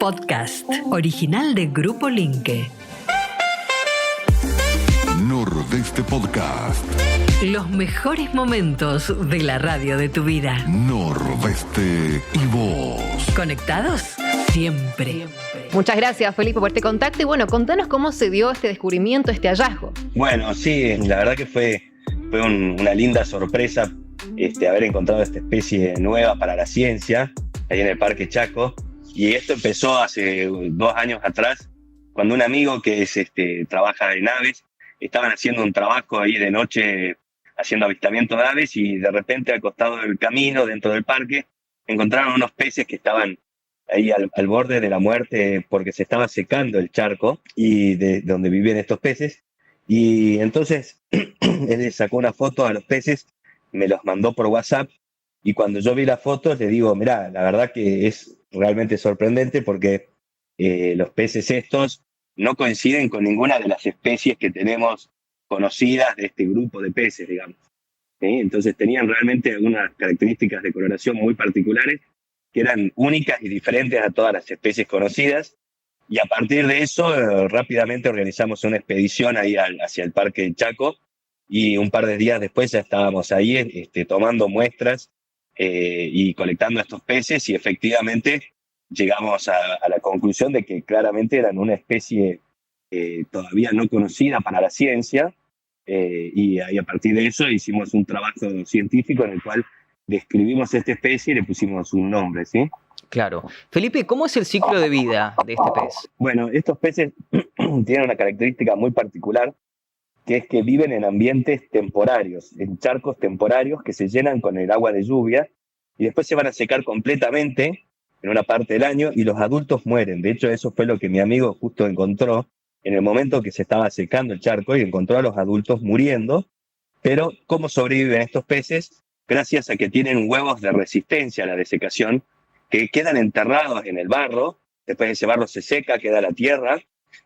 podcast original de Grupo Linke. Nordeste Podcast. Los mejores momentos de la radio de tu vida. Nordeste y vos. ¿Conectados? Siempre. Muchas gracias, Felipe, por este contacto. Y bueno, contanos cómo se dio este descubrimiento, este hallazgo. Bueno, sí, la verdad que fue una linda sorpresa haber encontrado esta especie nueva para la ciencia ahí en el Parque Chaco. Y esto empezó hace 2 años atrás, cuando un amigo que trabaja en aves, estaban haciendo un trabajo ahí de noche, haciendo avistamiento de aves, y de repente al costado del camino, dentro del parque, encontraron unos peces que estaban ahí al borde de la muerte porque se estaba secando el charco y de donde vivían estos peces. Y entonces él le sacó una foto a los peces, me los mandó por WhatsApp, y cuando yo vi la foto le digo, mirá, la verdad que es realmente sorprendente porque los peces estos no coinciden con ninguna de las especies que tenemos conocidas de este grupo de peces, digamos. ¿Sí? Entonces tenían realmente algunas características de coloración muy particulares que eran únicas y diferentes a todas las especies conocidas. Y a partir de eso, rápidamente organizamos una expedición ahí hacia el Parque Chaco, y un par de días después ya estábamos ahí tomando muestras y colectando estos peces, y efectivamente llegamos a la conclusión de que claramente eran una especie todavía no conocida para la ciencia, y a partir de eso hicimos un trabajo científico en el cual describimos esta especie y le pusimos un nombre, ¿sí? Claro. Felipe, ¿cómo es el ciclo de vida de este pez? Bueno, estos peces tienen una característica muy particular, que es que viven en ambientes temporarios, en charcos temporarios que se llenan con el agua de lluvia y después se van a secar completamente en una parte del año y los adultos mueren. De hecho, eso fue lo que mi amigo justo encontró en el momento que se estaba secando el charco, y encontró a los adultos muriendo. Pero ¿cómo sobreviven estos peces? Gracias a que tienen huevos de resistencia a la desecación que quedan enterrados en el barro. Después ese barro se seca, queda la tierra,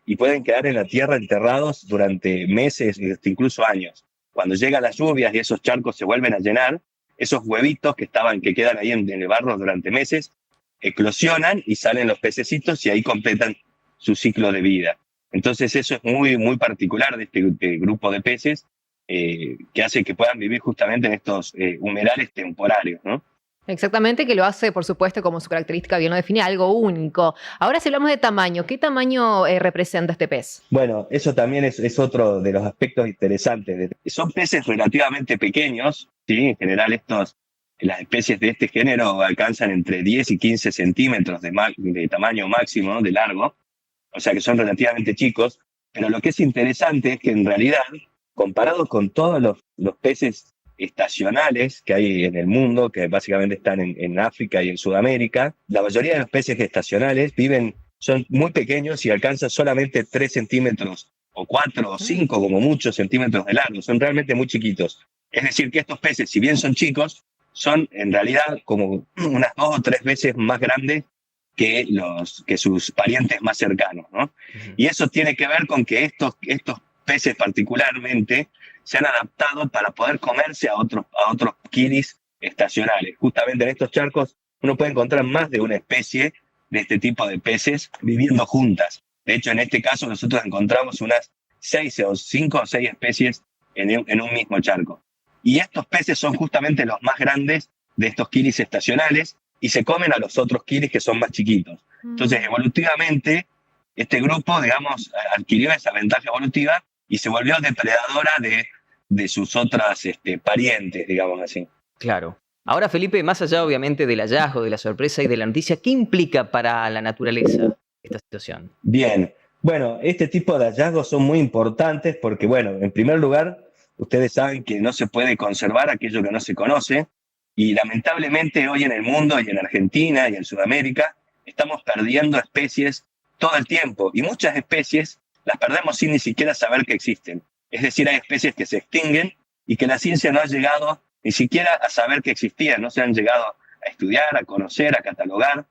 y pueden quedar en la tierra enterrados durante meses, incluso años. Cuando llegan las lluvias y esos charcos se vuelven a llenar, esos huevitos que quedan ahí en el barro durante meses, eclosionan y salen los pececitos y ahí completan su ciclo de vida. Entonces eso es muy, muy particular de este grupo de peces, que hace que puedan vivir justamente en estos humedales temporarios, ¿no? Exactamente, que lo hace, por supuesto, como su característica bien lo define, algo único. Ahora, si hablamos de tamaño, ¿qué tamaño representa este pez? Bueno, eso también es otro de los aspectos interesantes. Son peces relativamente pequeños, ¿sí? En general las especies de este género alcanzan entre 10 y 15 centímetros de tamaño máximo, de largo, o sea que son relativamente chicos, pero lo que es interesante es que en realidad, comparado con todos los peces estacionales que hay en el mundo, que básicamente están en África y en Sudamérica, la mayoría de los peces estacionales son muy pequeños y alcanzan solamente 3 centímetros o 4 o 5 como muchos centímetros de largo, son realmente muy chiquitos. Es decir, que estos peces, si bien son chicos, son en realidad como unas 2 o 3 veces más grandes que sus parientes más cercanos, ¿no? Uh-huh. Y eso tiene que ver con que estos peces particularmente se han adaptado para poder comerse a otros kilis estacionales. Justamente en estos charcos uno puede encontrar más de una especie de este tipo de peces viviendo juntas. De hecho, en este caso nosotros encontramos unas 5 o 6 especies en un mismo charco. Y estos peces son justamente los más grandes de estos kilis estacionales y se comen a los otros kilis que son más chiquitos. Entonces, evolutivamente, este grupo, digamos, adquirió esa ventaja evolutiva y se volvió depredadora de sus otras parientes, digamos así. Claro. Ahora, Felipe, más allá obviamente del hallazgo, de la sorpresa y de la noticia, ¿qué implica para la naturaleza esta situación? Bien, bueno, este tipo de hallazgos son muy importantes porque, bueno, en primer lugar, ustedes saben que no se puede conservar aquello que no se conoce, y lamentablemente hoy en el mundo y en Argentina y en Sudamérica estamos perdiendo especies todo el tiempo, y muchas especies las perdemos sin ni siquiera saber que existen. Es decir, hay especies que se extinguen y que la ciencia no ha llegado ni siquiera a saber que existían, no se han llegado a estudiar, a conocer, a catalogar,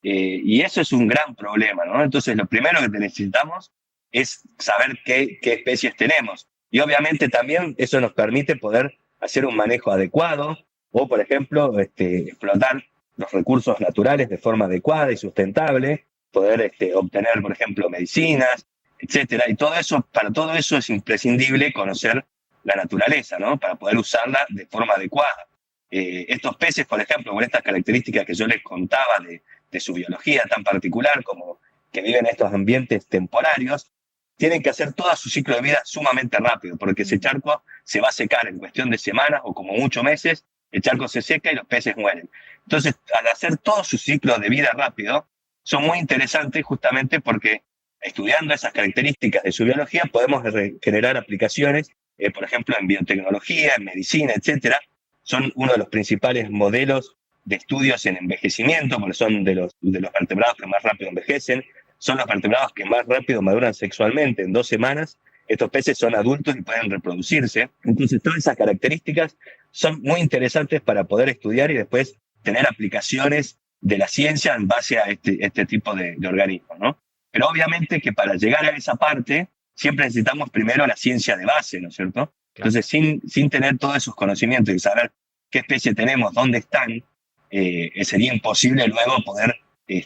y eso es un gran problema, ¿no? Entonces, lo primero que necesitamos es saber qué especies tenemos, y obviamente también eso nos permite poder hacer un manejo adecuado, o, por ejemplo, explotar los recursos naturales de forma adecuada y sustentable. poder obtener, por ejemplo, medicinas, etcétera. Y para todo eso es imprescindible conocer la naturaleza, ¿no? Para poder usarla de forma adecuada. Estos peces, por ejemplo, con estas características que yo les contaba de su biología tan particular, como que viven en estos ambientes temporarios, tienen que hacer todo su ciclo de vida sumamente rápido, porque ese charco se va a secar en cuestión de semanas o como mucho meses, el charco se seca y los peces mueren. Entonces, al hacer todo su ciclo de vida rápido, son muy interesantes justamente porque estudiando esas características de su biología podemos generar aplicaciones, por ejemplo, en biotecnología, en medicina, etcétera. Son uno de los principales modelos de estudios en envejecimiento, porque son de los vertebrados que más rápido envejecen, son los vertebrados que más rápido maduran sexualmente. En 2 semanas, estos peces son adultos y pueden reproducirse. Entonces, todas esas características son muy interesantes para poder estudiar y después tener aplicaciones de la ciencia en base a este tipo de organismos, ¿no? Pero obviamente que para llegar a esa parte, siempre necesitamos primero la ciencia de base, ¿no es cierto? Claro. Entonces, sin tener todos esos conocimientos y saber qué especie tenemos, dónde están, sería imposible luego poder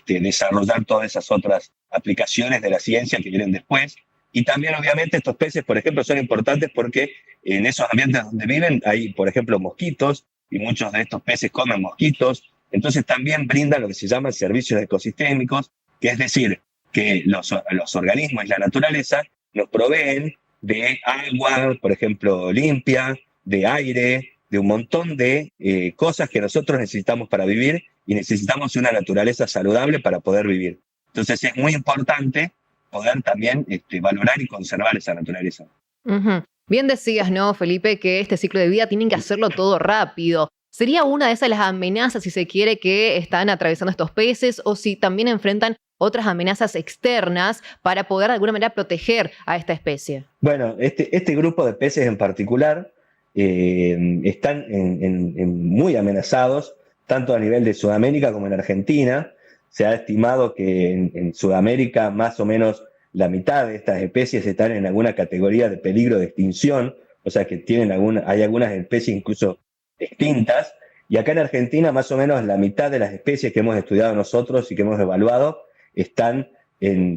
desarrollar todas esas otras aplicaciones de la ciencia que vienen después. Y también, obviamente, estos peces, por ejemplo, son importantes porque en esos ambientes donde viven hay, por ejemplo, mosquitos, y muchos de estos peces comen mosquitos. Entonces, también brindan lo que se llaman servicios ecosistémicos, que es decir, que los organismos y la naturaleza nos proveen de agua, por ejemplo, limpia, de aire, de un montón de cosas que nosotros necesitamos para vivir y necesitamos una naturaleza saludable para poder vivir. Entonces es muy importante poder también valorar y conservar esa naturaleza. Uh-huh. Bien decías, ¿no, Felipe, que este ciclo de vida tienen que hacerlo todo rápido? ¿Sería una de esas las amenazas, si se quiere, que están atravesando estos peces o si también enfrentan otras amenazas externas para poder de alguna manera proteger a esta especie? Bueno, este grupo de peces en particular están muy amenazados, tanto a nivel de Sudamérica como en Argentina. Se ha estimado que en Sudamérica más o menos la mitad de estas especies están en alguna categoría de peligro de extinción, o sea que hay algunas especies incluso extintas, y acá en Argentina más o menos la mitad de las especies que hemos estudiado nosotros y que hemos evaluado están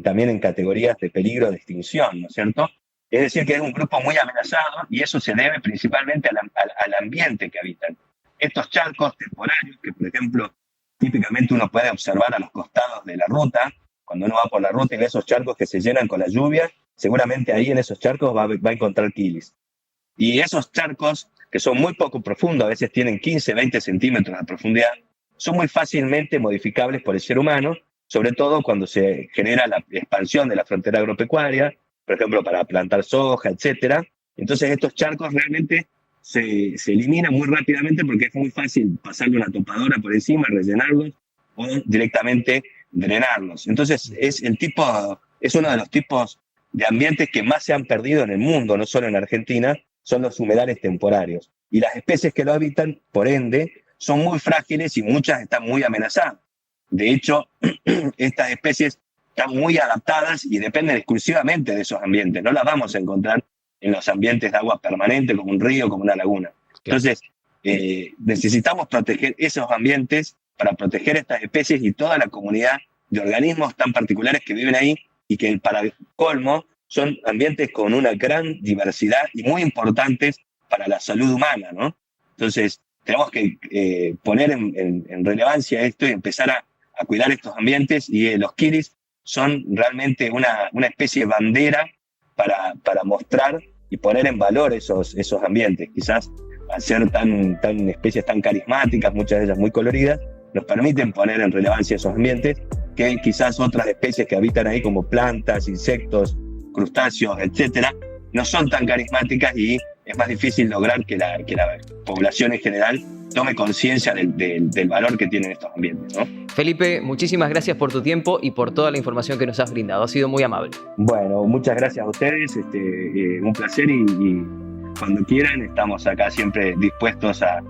también en categorías de peligro de extinción, ¿no es cierto? Es decir, que es un grupo muy amenazado y eso se debe principalmente al ambiente que habitan. Estos charcos temporarios, que por ejemplo, típicamente uno puede observar a los costados de la ruta, cuando uno va por la ruta y ve esos charcos que se llenan con la lluvia, seguramente ahí en esos charcos va a encontrar quilis. Y esos charcos, que son muy poco profundos, a veces tienen 15, 20 centímetros de profundidad, son muy fácilmente modificables por el ser humano, sobre todo cuando se genera la expansión de la frontera agropecuaria, por ejemplo, para plantar soja, etc. Entonces estos charcos realmente se eliminan muy rápidamente porque es muy fácil pasarle una topadora por encima, rellenarlos o directamente drenarlos. Entonces es uno de los tipos de ambientes que más se han perdido en el mundo, no solo en Argentina, son los humedales temporarios. Y las especies que lo habitan, por ende, son muy frágiles y muchas están muy amenazadas. De hecho, estas especies están muy adaptadas y dependen exclusivamente de esos ambientes. No las vamos a encontrar en los ambientes de agua permanente, como un río, como una laguna. Entonces, necesitamos proteger esos ambientes para proteger estas especies y toda la comunidad de organismos tan particulares que viven ahí y que, para colmo, son ambientes con una gran diversidad y muy importantes para la salud humana, ¿no? Entonces, tenemos que poner en relevancia esto y empezar a cuidar estos ambientes, y los quilis son realmente una especie de bandera para mostrar y poner en valor esos ambientes. Quizás al ser tan especies tan carismáticas, muchas de ellas muy coloridas, nos permiten poner en relevancia esos ambientes que quizás otras especies que habitan ahí, como plantas, insectos, crustáceos, etcétera, no son tan carismáticas y es más difícil lograr que la población en general tome conciencia del valor que tienen estos ambientes, ¿no? Felipe, muchísimas gracias por tu tiempo y por toda la información que nos has brindado. Ha sido muy amable. Bueno, muchas gracias a ustedes. Un placer y cuando quieran estamos acá siempre dispuestos a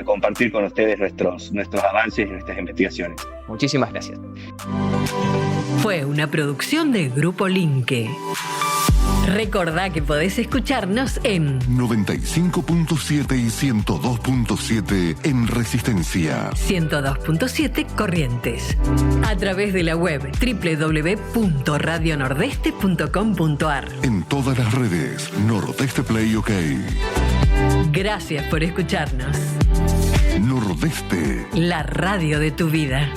compartir con ustedes nuestros avances y nuestras investigaciones. Muchísimas gracias. Fue una producción de Grupo Linke. Recordá que podés escucharnos en 95.7 y 102.7 en Resistencia. 102.7 Corrientes. A través de la web www.radionordeste.com.ar. En todas las redes, Nordeste Play OK. Gracias por escucharnos. Nordeste. La radio de tu vida.